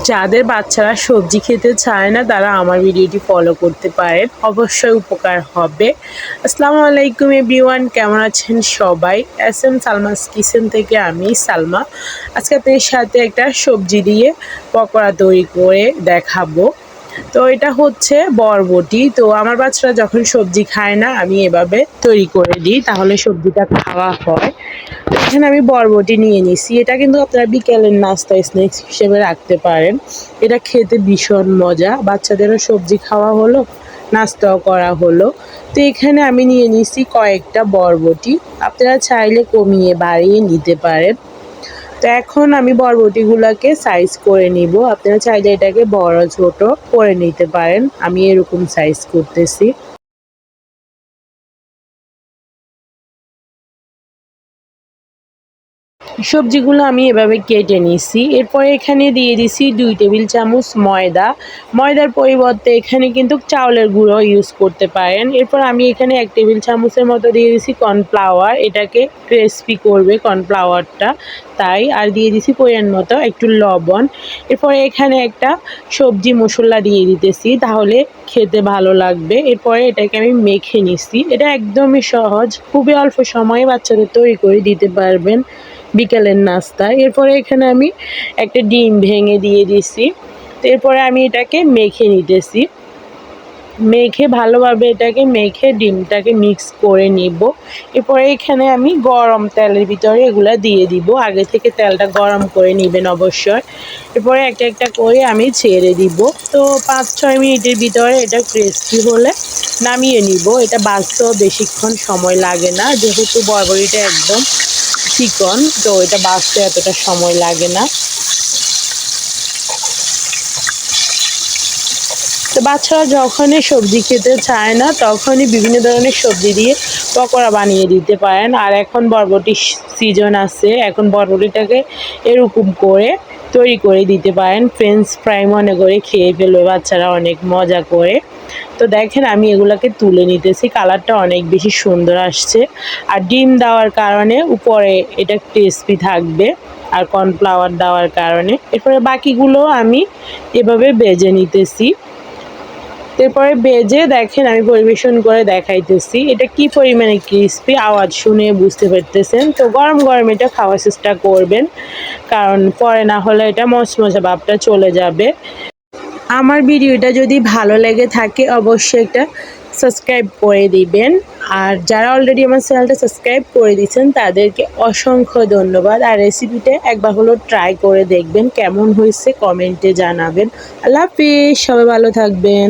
যাদের বাচ্চারা সবজি খেতে চায় না তারা আমার ভিডিওটি ফলো করতে পারেন, অবশ্যই উপকার হবে। আসসালামু আলাইকুম এভরিওয়ান, কেমন আছেন সবাই? SM সালমাস কিচেন থেকে আমি সালমা। আজকে আপনাদের সাথে একটা সবজি দিয়ে পকোড়া তৈরি করে দেখাবো। তো এটা হচ্ছে বরবটি। তো আমার বাচ্চারা যখন সবজি খায় না আমি এভাবে তৈরি করে দিই, তাহলে সবজিটা খাওয়া হয়। তো এখানে আমি বরবটি নিয়ে নিছি। এটা কিন্তু আপনারা বিকেলের নাস্তা স্ন্যাক্স হিসেবে রাখতে পারেন। এটা খেতে ভীষণ মজা, বাচ্চাদেরও সবজি খাওয়া হলো, নাস্তাও করা হলো। তো এখানে আমি নিয়ে নিছি কয়েকটা বরবটি, আপনারা চাইলে কমিয়ে বাড়িয়ে নিতে পারেন। তো এখন আমি বরবটিগুলোকে সাইজ করে নিব। আপনারা চাইলে এটাকে বড় ছোট করে নিতে পারেন, আমি এরকম সাইজ করতেছি। সবজিগুলো আমি এভাবে কেটে নিছি। এরপরে এখানে দিয়ে দিছি 2 টেবিল চামচ ময়দা। ময়দার পরিবর্তে এখানে কিন্তু চাউলের গুঁড়ো ইউজ করতে পারেন। এরপর আমি এখানে 1 টেবিল চামচের মতো দিয়ে দিছি কর্নফ্লাওয়ার, এটাকে ক্রিস্পি করবে কর্নফ্লাওয়ারটা তাই। আর দিয়ে দিছি পরিমাণ মতো একটু লবণ। এরপরে এখানে একটা সবজি মশলা দিয়ে দিতেছি, তাহলে খেতে ভালো লাগবে। এরপরে এটাকে আমি মেখে নিছি। এটা একদমই সহজ, খুবই অল্প সময়ে বাচ্চাদের তৈরি করে দিতে পারবেন বিকেলের নাস্তা। এরপরে এখানে আমি একটা ডিম ভেঙে দিয়ে দিছি। তো এরপরে আমি এটাকে মেখে নিতেছি। মেখে ভালোভাবে এটাকে মেখে ডিমটাকে মিক্স করে নিব। এরপরে এখানে আমি গরম তেলের ভিতরে এগুলা দিয়ে দিব। আগে থেকে তেলটা গরম করে নেবেন অবশ্যই। এরপরে একটা একটা করে আমি ছেড়ে দিব। তো 5-6 মিনিটের ভিতরে এটা ক্রিস্পি হলে নামিয়ে নিব। এটা ভাজতেও বেশিক্ষণ সময় লাগে না, যেহেতু বরবটিটা একদম চিকন, তো এটা ভাজতে এতটা সময় লাগে না। তো বাচ্চারা যখনই সবজি খেতে চায় না তখনই বিভিন্ন ধরনের সবজি দিয়ে পকোড়া বানিয়ে দিতে পারেন। আর এখন বরবটির সিজন আছে, এখন বরবটিটাকে এরকম করে তৈরি করে দিতে পারেন। ফ্রেঞ্চ ফ্রাই মনে করে খেয়ে ফেলবে বাচ্চারা অনেক মজা করে। তো দেখেন আমি এগুলাকে তুলে নিতেছি, কালারটা অনেক বেশি সুন্দর আসছে। আর ডিম দেওয়ার কারণে উপরে এটা ক্রিস্পি থাকবে, আর কর্নফ্লাওয়ার দেওয়ার কারণে। এরপরে বাকিগুলো আমি এভাবে ভেজে নিতেছি। এরপরে ভেজে দেখেন আমি পরিবেশন করে দেখাইতেছি এটা কি পরিমাণে ক্রিস্পি, আওয়াজ শুনে বুঝতে পারতেছেন। তো গরম গরম এটা খাওয়ার চেষ্টা করবেন, কারণ পরে না হলে এটা মচমচে ভাবটা চলে যাবে। আমার ভিডিওটা যদি ভালো লেগে থাকে অবশ্যই একটা সাবস্ক্রাইব করে দিবেন। আর যারা অলরেডি আমার চ্যানেলটা সাবস্ক্রাইব করে দিয়েছেন তাদেরকে অসংখ্য ধন্যবাদ। আর রেসিপিটা একবার হলো ট্রাই করে দেখবেন, কেমন হয়েছে কমেন্টে জানাবেন। আল্লাহ হাফিজ, সবাই ভালো থাকবেন।